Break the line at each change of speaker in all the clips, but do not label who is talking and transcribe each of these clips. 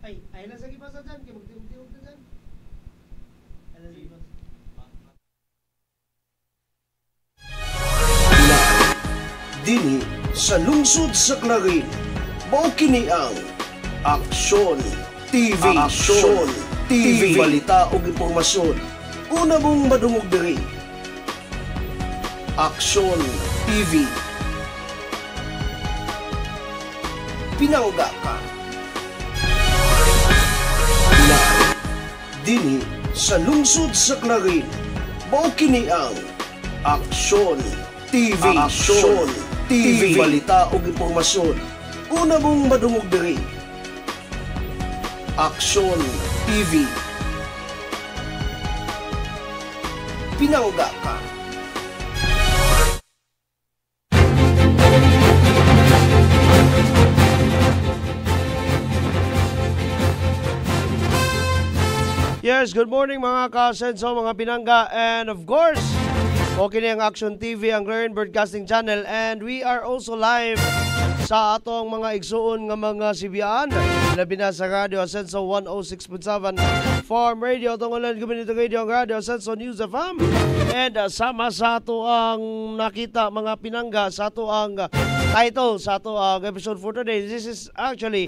Ay na sa gibasa dyan, kaya magtiwag-tiwag na dyan. Ay na sa gibasa.
Dini sa lungsod sa Clarin, mao kini ang Aksyon TV. Aksyon TV. Balita ug impormasyon. Una mong madungog diri. Aksyon TV. Pinangga ka. Dini sa lungsod sa Clarin, mao kini ang Aksyon TV. Aksyon TV. Balita ug impormasyon. Una mong madungog diri. Aksyon TV. Pinangga ka.
Yes, good morning mga kasenso, mga pinangga, and of course, okay na ang Action TV, ang Clarin Broadcasting Channel, and we are also live sa atong mga igsuon nga mga sibiyaan. Labi na sa Radio Asenso 106.7, Farm Radio, itong online community radio, ang Radio Asenso News FM, and sama sa ato ang nakita mga pinangga sa ato ang title sa ato ang episode for today. This is actually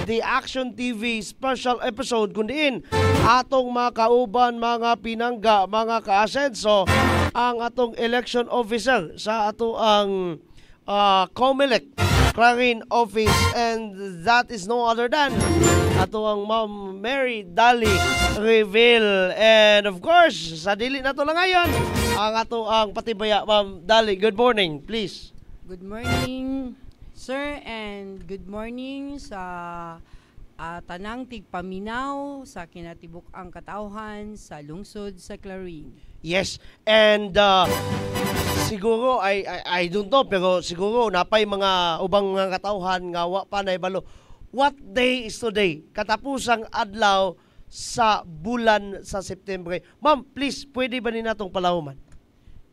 the Action TV special episode kundiin atong mga kauban, mga pinangga, mga ka-asenso, ang atong election officer sa ato ang COMELEC Clarin office, and that is no other than ato ang Ma'am Mary Dali Reville. And of course, sa dili na to lang ngayon ang ato ang patibaya. Ma'am Dali, good morning, please.
Good morning, sir, and good morning sa tanang tigpaminaw sa kinatibuk ang katauhan sa lungsod sa Clarin.
Yes, and siguro I don't know, pero siguro napay mga ubang mga katauhan nga wa pa naibalo. What day is today? Katapusang adlaw sa bulan sa September. Ma'am, please, pwede ba ni natong palahuman?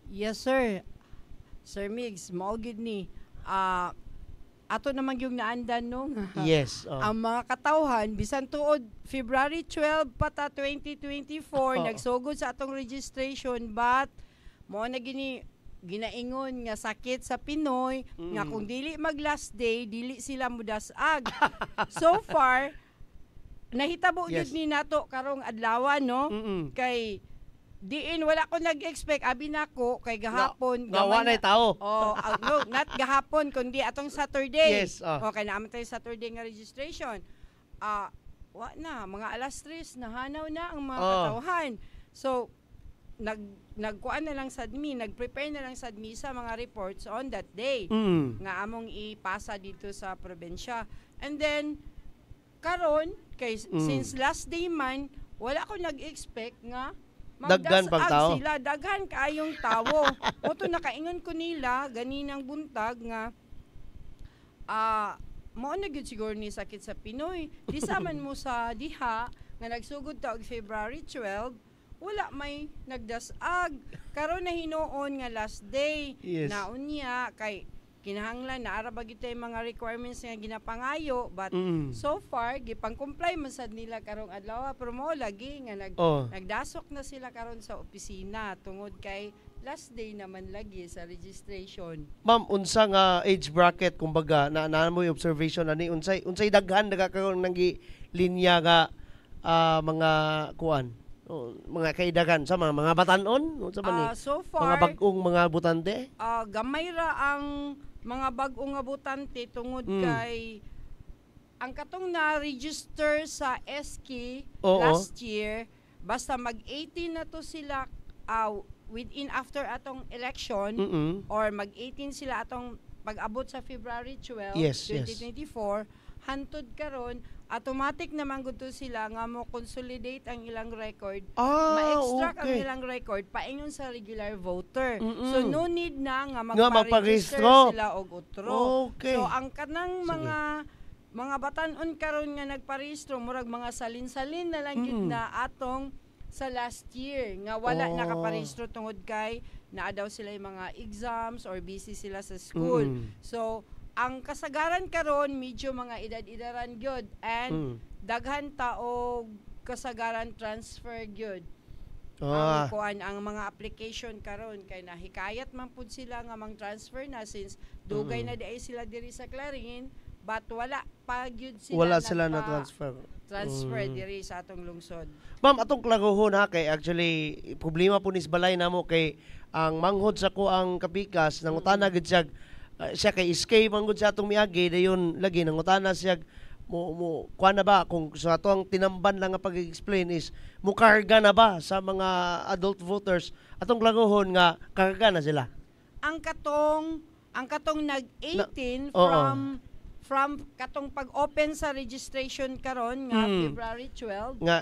Yes, sir. Sir Migs, maugid ni. Ato naman yung naandan no.
Yes.
Ang mga katauhan, bisan tuod February 12 pata 2024, nagsugod sa atong registration, but mo na ginaingon nga sakit sa Pinoy, nga kung dili mag last day, dili sila mudasag. So far, nahitabo
yes,
yun ni nato karong adlaw no. Kay diin wala ko nag-expect abi nako kay gahapon
gawa na tao.
No, not gahapon kundi atong Saturday.
Yes.
Okay, naman tayo Saturday nga registration. Wa na mga alas 3 nahanaw na ang mga katauhan. So nagkuan na lang sadmi, nagprepare na lang sadmi sa mga reports on that day nga among ipasa dito sa probensya. And then karon kay since last day man wala ko nag-expect nga
daghan pag tao
sila, daghan kaayong tawo. Oto nakaingon ko nila ganinang buntag nga mao na gyud siguro ni sakit sa Pinoy. Di saman mo sa diha nga nagsugod ta og February 12, wala may nagdasag. Karon na hinuon nga last day.
Yes.
Naunya kay kinahanglan na ara ba gyud tay mga requirements nga ginapangayo, but so far gipang-comply man sad nila karong adlaw, pero mo lagi nga nagdasok na sila karon sa opisina tungod kay last day naman lagi sa registration.
Ma'am, unsa nga age bracket kumbaga na mo yung observation ani unsay daghan nagakaroon ng linya nga mga kuan, mga kaidagan sa mga batanon unsa man
so far
mga bag-ong mga butante?
Gamay ra ang mga bag-ong nga butante tungod kay ang katong na-register sa SK last year, basta mag-18 na to sila within after atong election or mag-18 sila atong pag-abot sa February 12, 2024, hantod karon automatic naman gusto sila nga mo consolidate ang ilang record, ma-extract ang ilang record paingon sa regular voter. So no need na nga magpa-register sila og utro. So ang kanang mga batanon karon nga nagparehistro murag mga salin-salin na lang gyud na atong sa last year nga wala nakaparehistro tungod kay naa daw sila yung mga exams or busy sila sa school. So ang kasagaran karon medyo mga edad-edaran gyud, and daghan ta og kasagaran transfer gyud.
Ah.
Ang kuan ang mga application karon kay nahikayat man pud sila nga mang transfer na since dugay na diay sila diri sa Clarin but wala pa gyud sila
Wala sila na transfer.
diri sa atong lungsod.
Ma'am, atong klagohon ha, kay actually, problema po nis balay na mo kay ang manghod sa ko ang kapikas, nangutana gid siya kay escape manghod sa atong miagi, dayon lagi nangutana siya mo kuha na ba kung sa ato ang tinamban lang nga pag-explain is mukarga na ba sa mga adult voters atong klagohon nga karga na sila.
Ang katong nag-18
oo.
from katong pag-open sa registration karon nga February 12
Nga,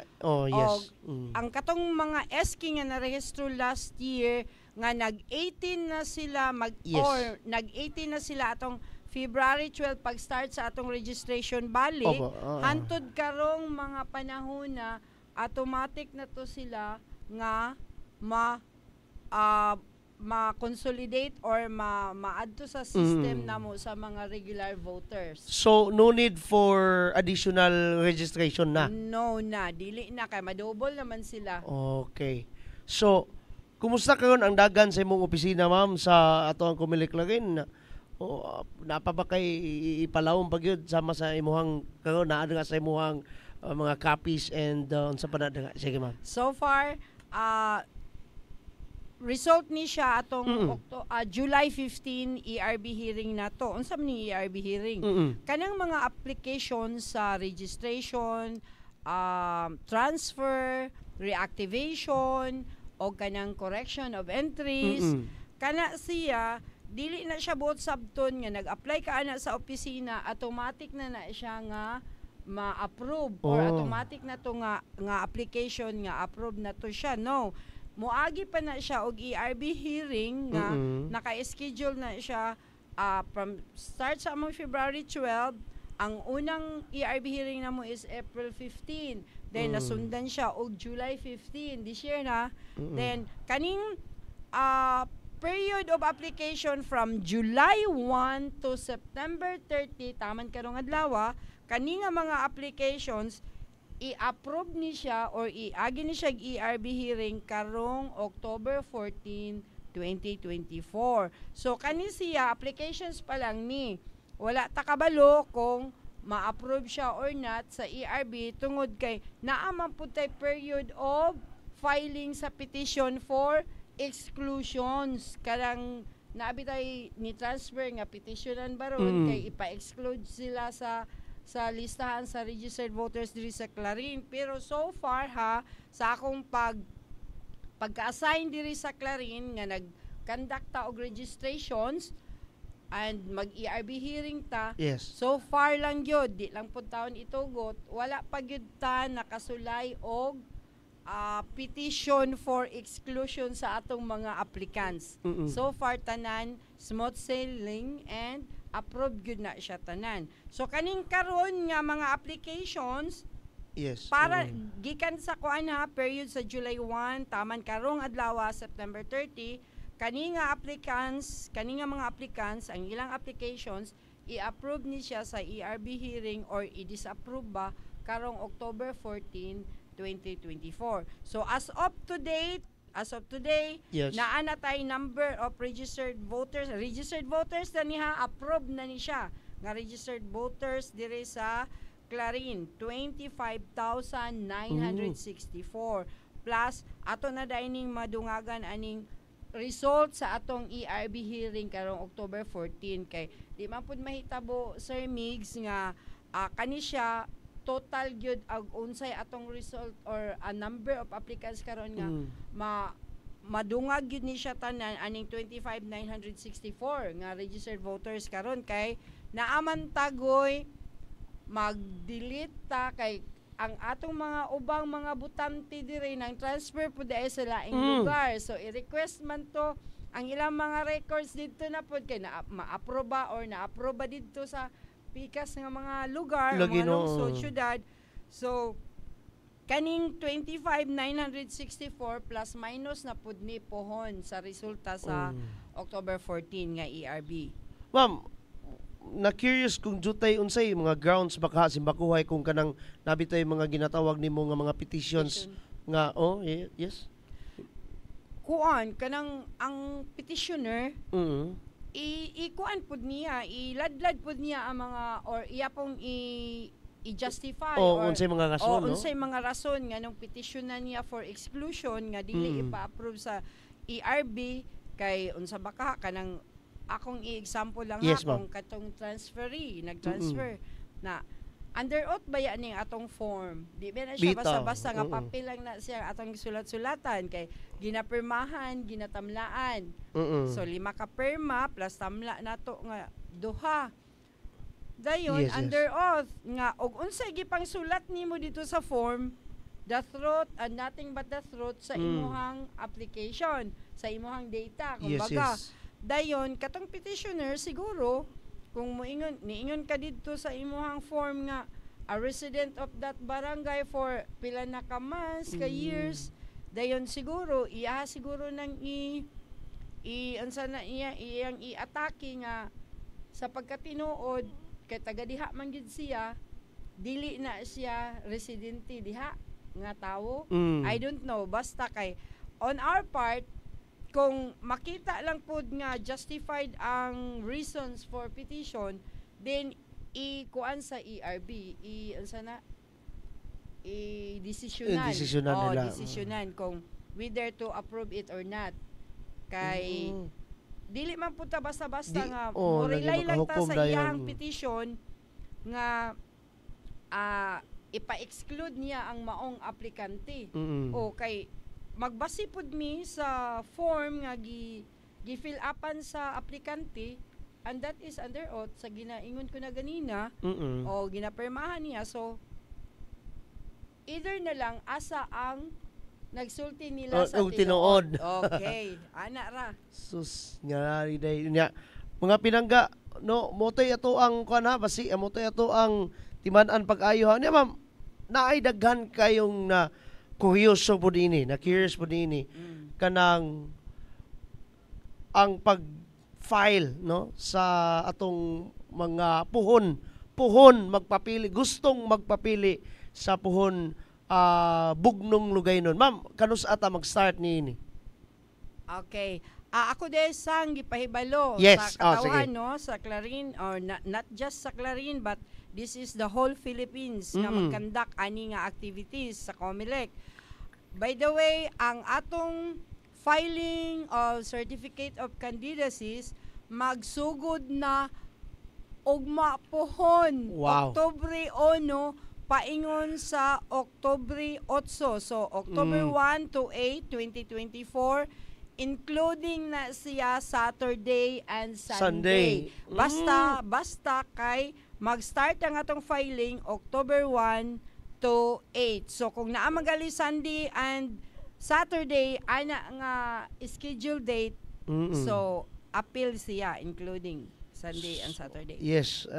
yes.
ang katong mga SK nga narehistro last year nga nag-18 na sila
Yes.
or nag-18 na sila atong February 12 pag-start sa atong registration balik
Opo,
hantod karong mga panahon na automatic na to sila nga ma-consolidate or ma-add to sa system namo sa mga regular voters.
So, no need for additional registration na?
No na, dili na kay madouble naman sila.
Okay. So, kumusta karon ang dagan sa imong opisina, ma'am, sa ato ang Kumilik-Larin? Napa ba kay ipalawom pagyud sama sa imuhang karon naa nga sa imuhang mga copies and unsa pa na sige, ma'am.
So far, result ni siya atong July 15 ERB hearing na to. Unsa man ni ERB hearing? Kanang mga application sa registration, transfer, reactivation o kanang correction of entries. Kana siya dili na siya buot sabton nga nag-apply ka ana sa opisina, automatic na siya nga ma-approve or automatic na to nga application nga approve na to siya. No. Moagi pa na siya og ERB hearing nga naka-schedule na siya from start sa among February 12. Ang unang ERB hearing namo is April 15. Then nasundan siya og July 15 this year na. Then kaning period of application from July 1 to September 30 taman karong adlaw, kani nga mga applications i-approve ni siya or iagi ni siya ERB hearing karong October 14, 2024. So kani siya applications pa lang ni. Wala ta kabalo kung ma-approve siya or not sa ERB tungod kay naa man pud tay period of filing sa petition for exclusions. Karang naabitay ni transfer nga petitionan baron kay ipa-exclude sila sa listahan sa registered voters diri sa Clarin. Pero so far sa akong pagka-assign diri sa Clarin nga nag-conduct ta og registrations and mag-ERB hearing ta.
Yes.
So far lang gyud, di lang pud taon itugot, wala pa gyud ta nakasulay og petition for exclusion sa atong mga applicants. So far tanan smooth sailing and approved gyud na siya tanan. So kaning karon nga mga applications
Yes.
para gikan sa kuan period sa July 1 taman karong adlaw September 30 kani nga mga applicants ang ilang applications i-approve ni siya sa ERB hearing or i-disapprove ba karong October 14, 2024. So as of today,
Yes.
naa na tay number of registered voters na niya approve na ni siya nga registered voters diri sa Clarin 25,964 plus ato na dining madungagan aning result sa atong ERB hearing karong October 14 kay di man pud mahitabo Sir Migs nga kani siya total gyud ag unsay atong result or a number of applicants karon nga madungag gyud ni siya tanan aning 25,964 nga registered voters karon kay naaman tagoy mag-delete ta kay ang atong mga ubang mga butante dire nang transfer pud dai sa laing lugar. So i-request man to ang ilang mga records didto na pud kay ma-aproba or na-aproba didto sa pikas nga mga lugar,
Lagi
mga
no.
lungsod, syudad. So, kaning 25,964 plus minus na pud ni pohon sa resulta sa October 14 nga ERB.
Ma'am, na-curious kung jutay unsay mga grounds baka simbakuhay kung kanang nabitay mga ginatawag nimo nga mga petitions nga yes.
Kuan kanang ang petitioner
Mm.
i-kuan pud niya, iladlad pud niya ang mga or iya pong i-justify or
unsay mga rason, no?
unsay mga rason nga nung petitionan niya for exclusion nga dili ipa-approve sa ERB kay unsa baka kanang akong i-example lang
Yes,
kung katong transferee nag-transfer na under oath ba yan ning atong form? Di ba na siya
Bitaw.
basta-basta nga papel lang na siya atong sulat-sulatan kay ginapirmahan, ginatamlaan.
Mm.
So 5 ka perma plus tamla nato nga duha. Dayon
Yes,
under oath nga og unsay gipang sulat nimo dito sa form, the truth and nothing but the truth sa imuhang application, sa imuhang data kumbaga.
Yes.
Dayon katong petitioner siguro kung niingon ka dito sa imuhang form nga a resident of that barangay for pila na ka months, ka years, dayon siguro iya siguro nang unsa na iyang i-atake nga sa pagkatinuod kay taga diha man gid siya, dili na siya residente diha nga tawo. I don't know, basta kay on our part kung makita lang pod nga justified ang reasons for petition, then i-kuan sa ERB, i-desisyonan.
Desisyonan nila.
Desisyonan kung whether to approve it or not. Kay dili man punta basta-basta nga mo-rely lang ta sa iyang petition nga ipa-exclude niya ang maong aplikante. O kay magbase pud mi sa form nga gi-fill upan sa aplikante and that is under oath sa ginaingon ko na ganina o ginapirmahan niya, so either na lang asa ang nagsulti nila sa
tinuod.
Okay, ana ra.
Sus nga day nya mga pinangga no motoy ato ang kuan basi motoy ato ang timan-an pag-ayo ha niya ma'am naay daghan kayong na kuryoso po din na curious po din kanang ang pag-file no sa atong mga puhon magpapili, gustong magpapili sa puhon bugnong lugay nun. Ma'am, kanus ata mag-start ni.
Okay. Ako din sang gipahibalo
Yes.
sa katawhan
Sige.
no sa Clarin or not just sa Clarin but this is the whole Philippines nga mag-conduct ani nga activities sa COMELEC. By the way, ang atong filing of certificate of candidacies magsugod na ugma pohon.
Wow.
Oktubre 1 paingon sa Oktubre 8. So October 1 to 8, 2024 including na siya Saturday and Sunday. Basta kay mag-start ang atong filing October 1 to 8. So kung naa magali Sunday and Saturday ana nga schedule date, so appeal siya including Sunday and Saturday.
Yes,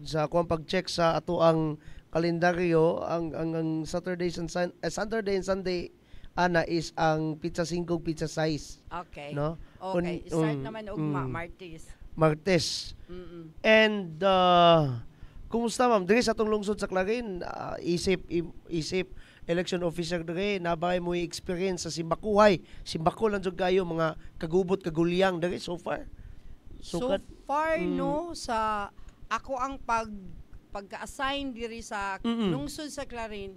sa kuang pag-check sa ato ang kalendaryo ang Saturday and Sunday ana is ang pizza 5 pizza size.
Okay.
No?
Okay, start naman ugma Martes.
And kumusta ma'am? Diri sa atong lungsod sa Clarin, isip election officer diri nabay mo experience sa simbakuhay. Simbako lang jud kayo mga kagubot kagulyang diri so far.
So far no sa ako ang pagka-assign diri sa lungsod sa Clarin,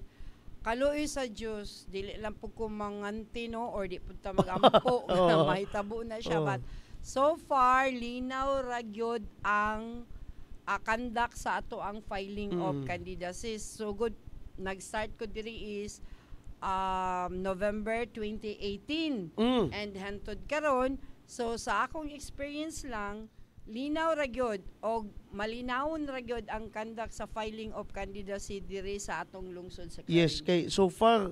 kaluoy sa Dios dili lang pud ko manganti no or di pud ta magampo na mahitabo na siya but so far linaw ra gyud ang conduct sa ato ang filing of candidacies. So good nag-start ko diri is November 2018 and hantod karon, so sa akong experience lang linaw ra gyud og malinawon ra gyud ang conduct sa filing of candidacy diri sa atong lungsod sa Clarin.
Yes, kay so far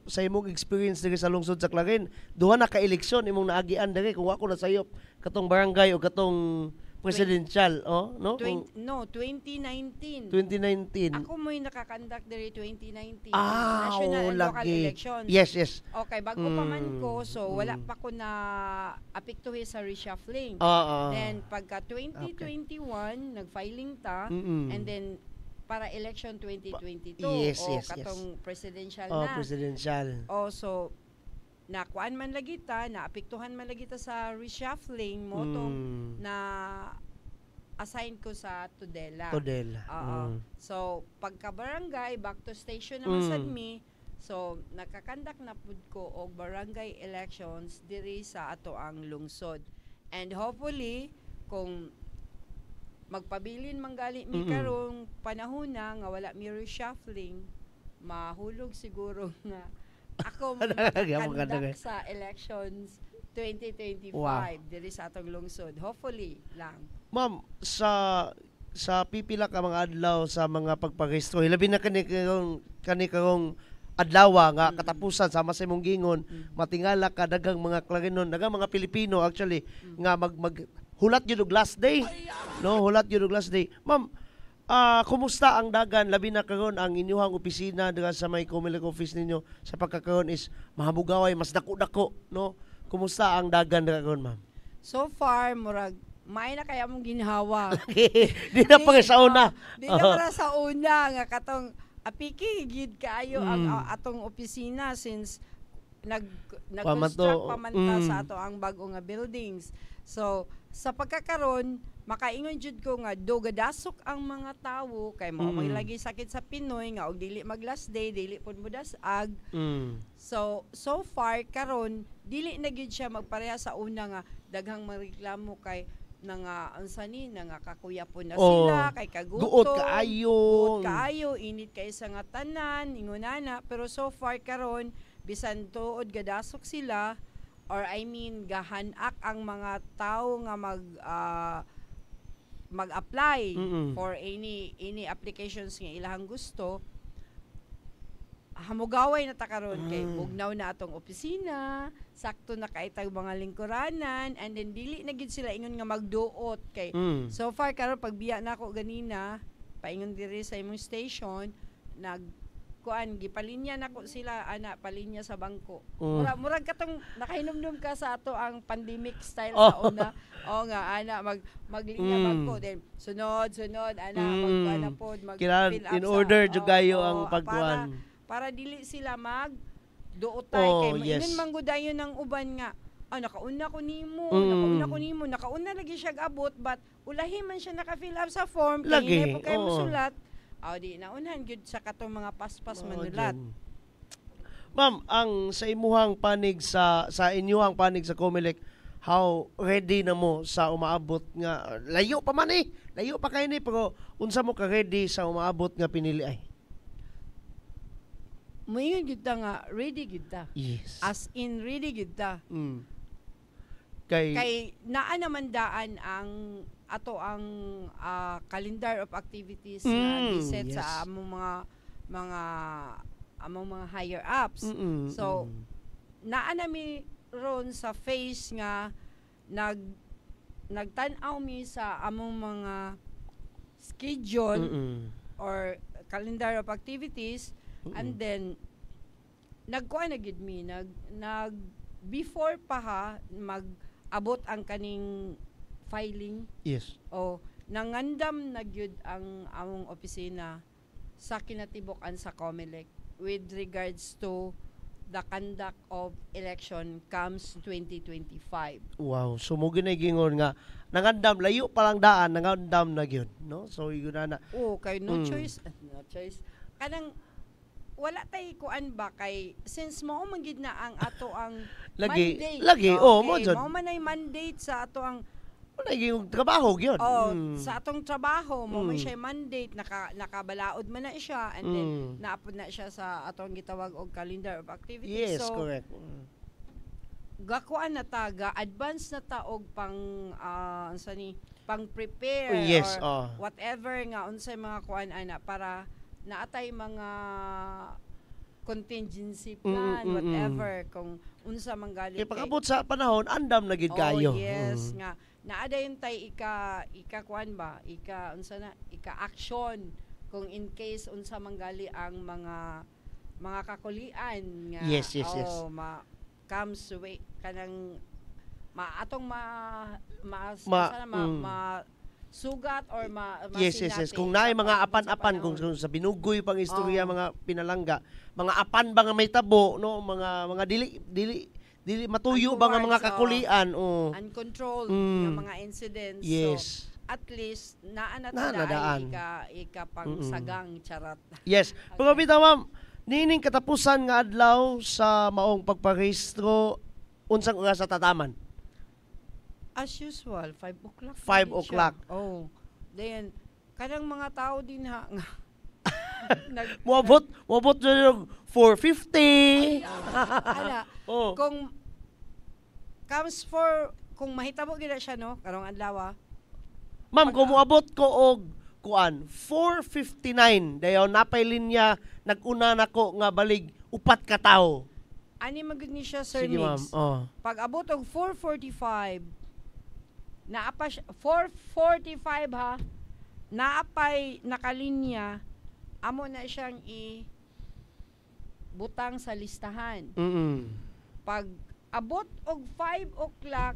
sa imong experience diri sa lungsod sa Clarin, duha na ka eleksyon imong naagian diri kung ako nasayop katong barangay o katong presidential, no?
2019.
2019.
Ako mo'y nakakandak diri 2019.
Ah,
National and local
lagi.
elections.
Yes.
Okay, bago pa man ko, so wala pa ko na apektuhin sa reshuffling. Then pagka 2021, nag-filing ta, and then para election 2022
Yes.
katong presidential na.
Presidential.
So nakuan man lagi ta, naapektuhan man lagi ta sa reshuffling mo na assign ko sa Tudela. So pagka barangay, back to station naman sad mi. So nakakandak na pud ko og barangay elections diri sa ato ang lungsod. And hopefully kung magpabilin manggali mi karong panahon na nga wala mi reshuffling, mahulog siguro nga ako magkandak sa elections 2025 diri sa atong lungsod. Hopefully lang.
Ma'am, sa pipila ka mga adlaw sa mga pagparehistro, labi na kani karong adlaw nga katapusan sama sa imong gingon, matingala ka daghang mga Clarinon, daghang mga Pilipino actually nga hulat yun og last day. No, hulat yun og last day. Ma'am, kumusta ang dagan labi na karon ang inyong opisina diha sa may Comelec office ninyo sa pagkakaroon is mahabugaway mas dako-dako, no? Kumusta ang dagan diha karon, ma'am?
So far murag may na kaya mong ginhawa.
Di na pa sa una.
Di na para sa una nga katong apiki gid kaayo ang atong opisina since nag-construct pa man ta sa ato ang bag-o nga buildings. So sa pagkakaroon makaingon jud ko nga dogadasok ang mga tawo kay mao may lagi sakit sa Pinoy nga og dili mag last day, dili pud mo dasag. So far karon dili na gyud siya magpareha sa una nga daghang mareklamo kay nga unsa ni nga kakuya po na sila kay kagutom. Guot kaayo, init kay sa nga tanan, ingonana, pero so far karon bisan tuod gadasok sila or I mean gahanak ang mga tao nga mag-apply for any applications nga ilahang gusto. Hamugaway na ta karon kay bugnaw na atong opisina, sakto na kay tag mga lingkuranan, and then dili na gid sila ingon nga magduot kay so far karon pagbiya na ako ganina paingon diri sa imong station gipalinya nako sila palinya sa bangko. Murag katong nakahinumdum ka sa ato ang pandemic style sa una. Maglinya bangko then sunod magkuan pod
fill up in order jugayo ang pagkuan
para dili sila duotay kay ingon manggudayon ng uban nga nakauna ko nimo nakauna lagi siya abot but ulahi man siya naka-fill up sa form kay hindi po kayo musulat. Di naunahan gyud sa katong mga paspas manulat.
Ma'am, ang sa imuhang panig sa inyuhang panig sa Comelec, how ready na mo sa umaabot nga layo pa kay ni pero unsa mo ka ready sa umaabot nga pinili ay?
Moingon gyud ta nga ready gyud ta.
Yes.
As in ready gyud ta.
Kay
naa naman daan ang ato ang calendar of activities na giset sa among mga higher ups. So naa nami ron sa phase nga nagtan-aw mi sa among mga schedule or calendar of activities and then nagkuha na gid mi before pa mag-abot ang kaning filing.
Yes.
Nangandam na gyud ang among opisina sa kinatibukan sa Comelec with regards to the conduct of election comes 2025.
Wow, so mo gingon nga nangandam layo pa lang daan nangandam na gyud, no? So yun na.
Kay no choice. Kanang wala tay kuan ba kay since mao man gid na ang ato ang mandate.
Mo jud.
Mao man ay mandate sa ato ang
yung trabaho gyud.
Sa atong trabaho mo man siya mandate nakabalaod man na siya and then naapod na siya sa atong gitawag og calendar of activities.
Yes, correct.
Gakuan na ta advance na ta og pang prepare or whatever nga unsay mga kuan ana para naatay mga contingency plan whatever kung unsa manggali
kay pag-abot sa panahon andam na gid kayo.
Yes nga naada yung tay ika kuan ba, unsa na, ika action kung in case unsa manggali ang mga kakulian nga
Yes.
comes way kanang atong sugat or
Yes. Kung naay mga apan-apan kung sa binugoy pang istorya mga pinalangga, mga apan ba nga may tabo no, mga dili matuyo ba nga mga kakulian
uncontrolled nga mga incidents.
Yes.
So at least
Naanadaan.
ika pang sagang charot.
Yes. Pero bitaw ma'am, nining katapusan nga adlaw sa maong pagparehistro unsang oras sa tataman?
As usual, 5 o'clock.
5 o'clock.
Oh. Then, kanang mga tao din nga
Muabot yung 4:50.
Ala, kung mahitabo gila siya, no? Karong adlaw.
Ma'am, kung muabot ko og 4:59, dayon napay linya nag-una nako nga balig upat ka tawo.
Ani magud ni siya, Sir
Sige, ma'am.
Mix. Pag abot og 4:45, naapa 4:45 ha, naapay nakalinya, amo na siyang butang sa listahan. Pag abot og 5 o'clock,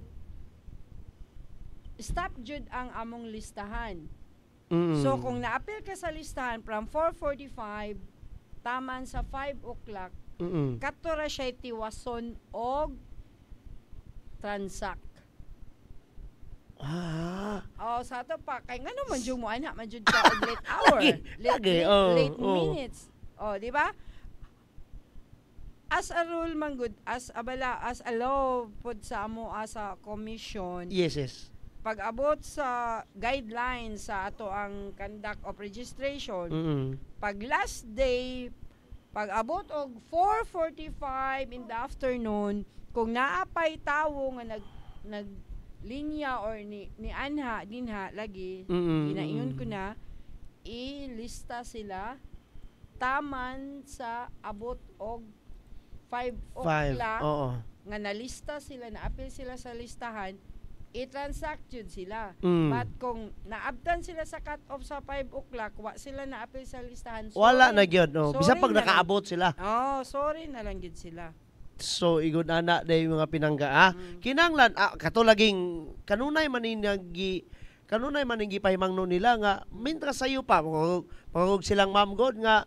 stop jud ang among listahan. So kung naapil ka sa listahan from 4:45 taman sa 5 o'clock, kato ra siya tiwason og transact. Sa ato pa kay ngano man jud mo ana man jud ka og late hour, late minutes. Di ba? As a rule man good, as a law pod sa amo sa commission.
Yes.
Pag abot sa guidelines sa ato ang conduct of registration, pag last day, pag abot og 4:45 in the afternoon, kung naapay tawo nga naglinya or ni anha dinha lagi, ginaingon ko na, ilista sila taman sa abot og 5 o'clock nga nalista sila, naapil sila sa listahan, i-transact yun sila. But kung naabtan sila sa cut-off sa 5 o'clock, wa sila naapil sa listahan.
Wala na gyud, no. Bisa pag nakaabot sila.
Sorry na lang gyud sila.
So igod ana day mga pinangga. Kinanglan katulaging kanunay maninagi pahimangno nila nga mintras sayo pa pagog silang ma'am god nga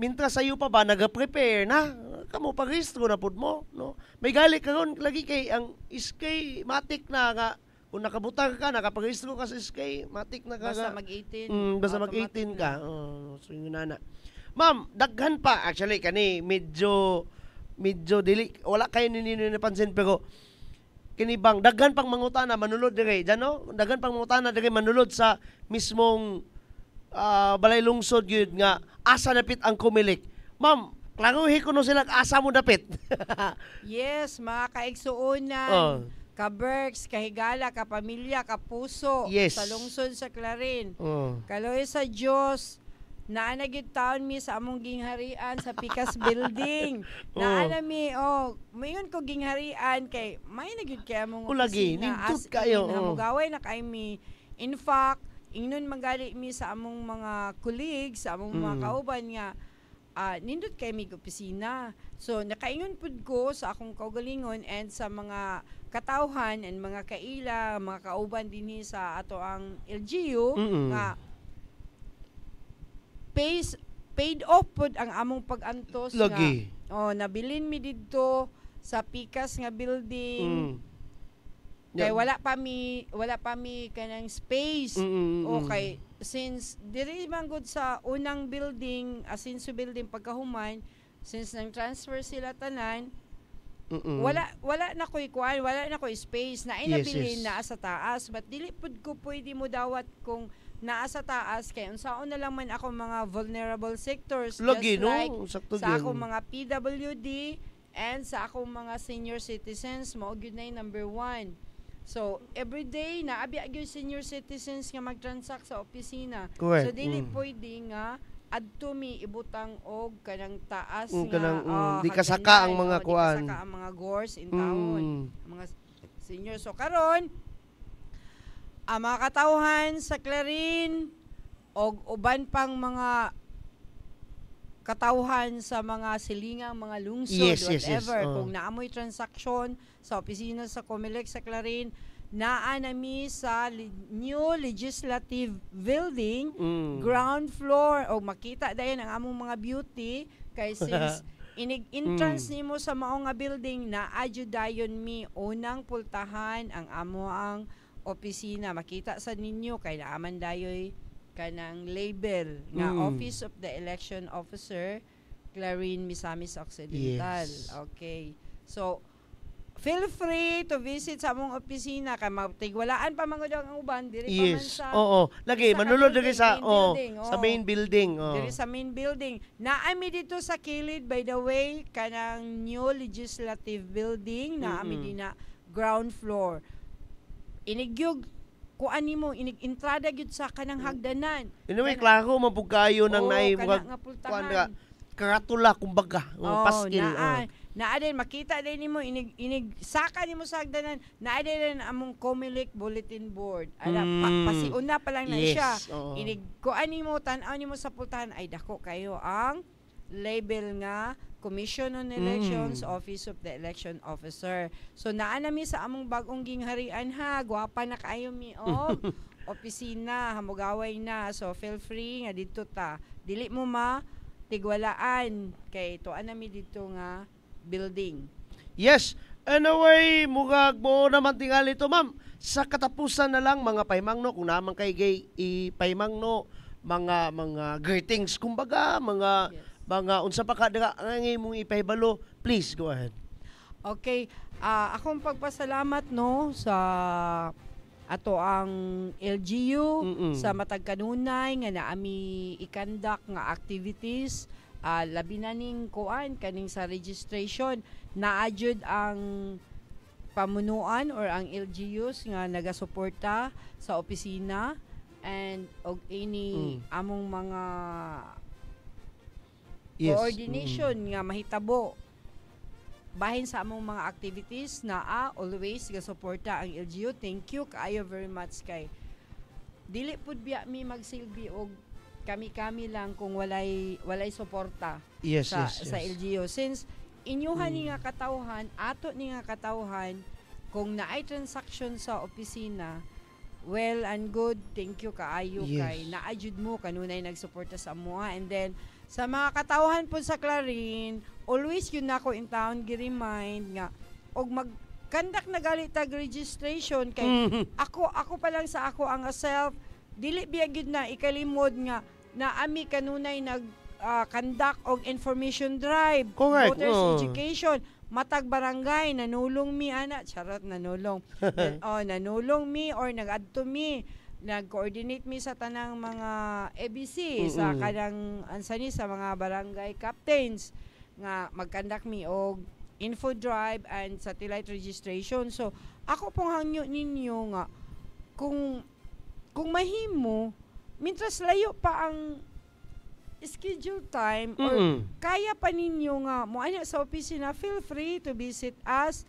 mintras sayo pa ba naga-prepare na kamo parehistro na pud mo, no? May gali karon lagi kay ang SK matik na nga kung nakabutang ka, nakaparehistro ka sa SK, matik na ka.
Basta mag-18.
Basta mag-18 ka. So yun na. Ma'am, daghan pa actually kani medyo dili wala kayo ninino napansin pero kinibang daghan pang mangutana manulod dire diyan, no? Daghan pang mangutana dire manulod sa mismong balay lungsod gyud nga asa napit ang kumilik. Ma'am, klaruhi ko no sila asa mo dapit.
Yes, mga kaigsuonan, ka-Berks, kahigala, kapamilya, kapuso, sa lungsod sa Clarin. Kaloy sa Diyos, naanagid taon mi sa among gingharian sa Pikas Building. Naanami, mayon ko gingharian kay may nagyud kay among
opisina. As kayo.
Namugaway na kay mi. In fact, ingnon magali mi sa among mga colleagues, sa among mga kauban nga, nindot kay mig opisina. So nakaingon pud ko sa akong kaugalingon and sa mga katawhan and mga kaila, mga kauban dinhi sa ato ang LGU nga paid off pud ang among pag-antos
lagi.
Nga nabilin mi didto sa Pikas nga building. Kay wala pa mi kanang space. Okay, since diri man gud sa unang building, Asinso building pagkahuman, since nang transfer sila tanan, wala na koy kuan, wala na koy space na inabilin na sa taas, but dili pud ko pwede mo dawat kung naa sa taas kay unsaon na lang man ako mga vulnerable sectors,
lagi,
just
no?
like sa akong mga PWD and sa akong mga senior citizens, mao gyud na number 1. So, every day, naabi yung senior citizens nga mag-transact sa opisina.
Correct.
So, dili pwede nga adto mi ibutang og kanang taas
nga di kasaka ang mga kuan.
Di kasaka ang mga gores in taon. Mga senior. So, karon ang mga katawhan sa Clarin o uban pang mga katawhan sa mga silingang mga lungsod,
Yes.
whatever.
Oh.
Kung naamoy transaksyon sa opisina sa Comelec sa Clarin, naanami sa new legislative building, ground floor, o makita dayon ang among mga beauty, kay since entrance nimo sa maong nga building, naadyo dayon mi unang pultahan ang amo ang opisina. Makita sa ninyo, kay naaman dayoy kanang label nga Office of the Election Officer, Clarin, Misamis Occidental.
Yes.
Okay. So, feel free to visit sa among opisina kay matigwalaan pa mga ang uban diri pa man
Yes.
sa
Oo. Lagi,
sa
manulod
building,
lagi sa,
main building.
sa main building.
diri sa main building. Naami dito sa kilid, by the way, kanang new legislative building, naami din na ground floor. Inigyog kuan nimo, entrada gyud sa kanang hagdanan.
Anyway, klaro, mapugkayo ng naay
kana
mga
nga pultahan.
karatula, kumbaga. Paskil.
Naa din makita din nimo inig saka nimo sa hagdanan, naa din among Comelec bulletin board. Ala pasiuna pa lang na siya.
Oo.
Inig kuan nimo, tan-aw nimo sa pultahan, ay dako kayo ang label nga Commission on Elections, Office of the Election Officer. So naa nami sa among bagong gingharian ha, gwapa na kayo mi opisina, hamugaway na. So feel free nga dito ta. Dili mo tigwalaan kay tuan nami dito nga building.
Yes. Anyway, mugag mo naman tingali ito, ma'am. Sa katapusan na lang, mga paimangno, kung naman kay gay ipaimangno, mga greetings, kumbaga, mga unsa pa ka ngay mong ipahibalo, please go ahead.
Okay, akong pagpasalamat sa ato ang LGU sa matag kanunay nga naami ikandak nga activities, labi na ning kuan kaning sa registration, naadjud ang pamunuan or ang LGUs nga nagasuporta sa opisina and og ini among mga coordination nga mahitabo bahin sa among mga activities na always ga suporta ang LGU. Thank you kaayo very much kay dili pud biya mi magsilbi og kami lang kung walay suporta sa LGU, since inyuhan ni nga katawhan, ato ni nga katawhan, kung naay transaction sa opisina, well and good, thank you kaayo kay naajud mo kanunay nagsuporta sa amuha. And then sa mga katawhan po sa Clarin, always yun nako in town gi-remind nga og magkandak na gali tag registration kay ako pa lang sa ako ang self, dili biya gyud na ikalimod nga na ami kanunay nag conduct og information drive,
correct,
voters education, matag barangay nanulong mi ana, charot nanulong. Nanulong mi or nag-adto mi, nag-coordinate mi sa tanang mga ABC sa kanang ansani sa mga barangay captains nga mag-conduct mi og info drive and satellite registration. So ako pong hangyo ninyo nga kung mahimo mintras layo pa ang schedule time or kaya pa ninyo nga mo ana sa opisina, feel free to visit us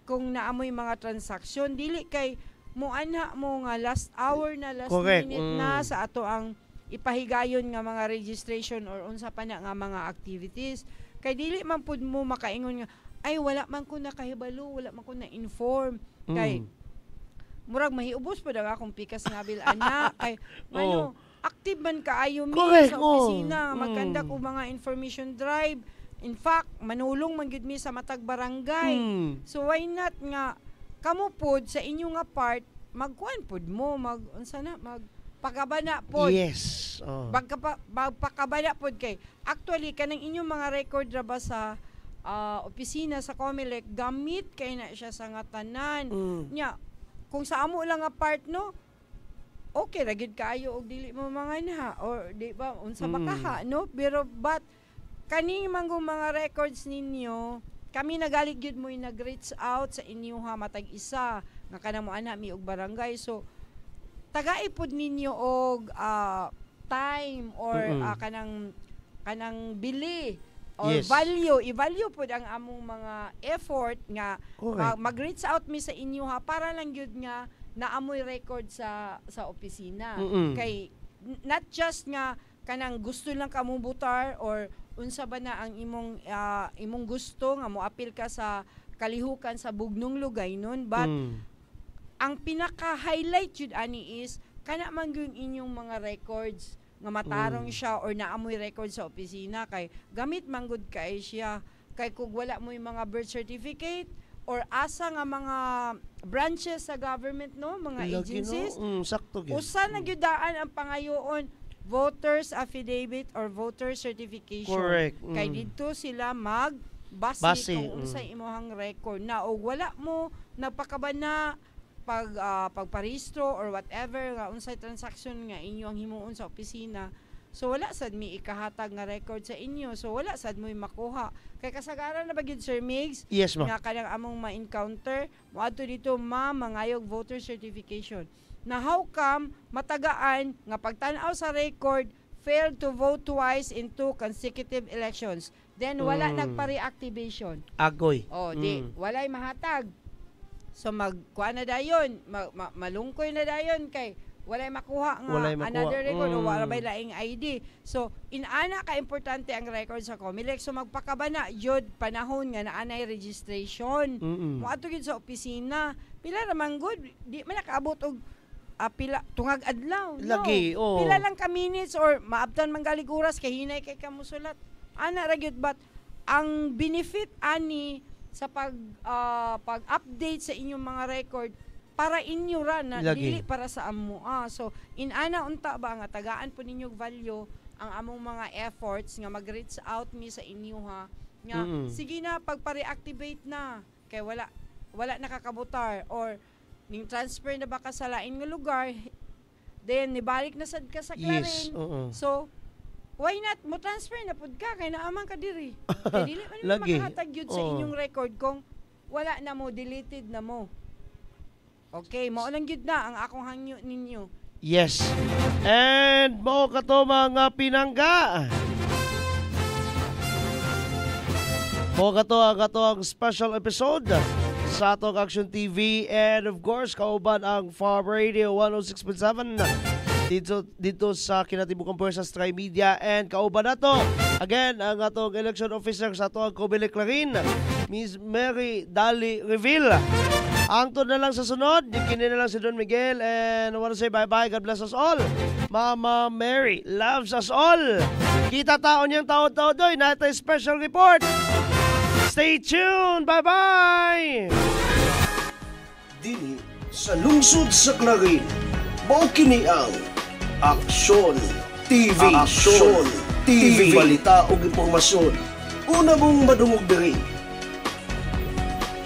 kung naamoy mga transaksyon. Dili kay mo ana mo nga last hour na, last minute na sa ato ang ipahigayon nga mga registration or unsa pa na nga mga activities. Kay dili man pud mo makaingon nga ay wala man ko nakahibalo, wala man ko na inform kay murag mahiubos pud ang akong pikas nga bil ana kay active man kaayo mi sa opisina magkandak og mga information drive. In fact, manulong man gyud mi sa matag barangay. So why not nga kamo pod sa inyo nga part magkuan pod mo unsa na magpakabana pod.
Yes.
Magpakabana pod kay actually kanang inyong mga record ra ba sa opisina sa Comelec, gamit kay na siya sa nga tanan. Nya kung sa amo lang nga part okay ra gyud kaayo og dili mo manganha or di ba unsa makaha pero but kani manggong mga records ninyo kami nagalit gyud mo nag-reach out sa inyo matag isa nga kanamo ana mi og barangay. So tagay pud ninyo og time or kanang bili or i-value pud ang among mga effort nga mag-reach out mi sa inyo para lang gyud nga naamoy record sa opisina.
Mm-mm.
Kay not just nga kanang gusto lang ka mubutar or unsa ba na ang imong gusto nga moapil ka sa kalihukan sa bugnong lugay nun, but ang pinaka-highlight jud ani is kana man yung inyong mga records nga matarong siya or naamoy record sa opisina, kay gamit manggod kay siya. Kay kung wala mo yung mga birth certificate or asa nga mga branches sa government, no, mga agencies,
sakto gyud.
usa na gyudaan ang pangayoon voters affidavit or voter certification.
Correct.
Kay dito sila
Base,
base kung unsay imong record na o wala mo nagpakabana pagparehistro or whatever nga unsay transaction nga inyo ang himuon sa opisina. So wala sad mi ikahatag nga record sa inyo. So wala sad mo makuha. Kay kasagaran na ba gyud Sir Migs?
Yes, ma'am.
Nga kanang among ma-encounter moadto dito mangayog voter certification. Na how come matagaan nga pagtan-aw sa record failed to vote twice in 2 consecutive elections. Then wala nagpa-reactivation.
Agoy.
Di walay mahatag. So magkuha na dayon, malungkoy na dayon kay walay makuha nga another record o wala may laing ID. So inana ka importante ang record sa COMELEC. So magpakabana jud panahon nga naanay registration. Moadto gid sa opisina. Pila ra man good, di man nakaabot og pila tungag adlaw.
Lagi,
Pila lang ka minutes or maabtan man galig oras kay hinay kay kamusulat. Ana ra gyud, but ang benefit ani sa pag-update sa inyong mga record para inyo ra na dili para sa amo. So inana unta ba nga tagaan po ninyo value ang among mga efforts nga mag-reach out mi sa inyo ha. Nga sige na pagpa-reactivate na kay wala nakakabutar or ning transfer na baka sa lain nga lugar, then nibalik na sad ka sa Clarin.
Yes,
So why not mo transfer na pud ka kay naamang ka diri. Kay dili man makahatag yun sa inyong record kung wala na mo, deleted na mo. Okay, mao lang gyud na ang akong hangyo ninyo.
Yes. And mo kato mga pinangga. Mo kato ang special episode sa atong Action TV, and of course kauban ang Farm Radio 106.7 dito sa kinatibukang puwersa sa Trimedia, and kauban nato again ang atong election officer sa atong COMELEC Clarin, Miss Mary Dali Reville. Angtod na lang sa sunod, kini na lang si Don Miguel, and I wanna say bye-bye, God bless us all. Mama Mary loves us all. Kita taon niyang taon-taon doy, natay special report. Stay tuned, bye-bye!
Dili sa lungsod sa Clarin, mao kini ang Action TV. Action TV. Balita o impormasyon. Una mong madungog diri.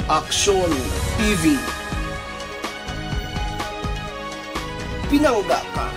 Action TV. Pinangga ka.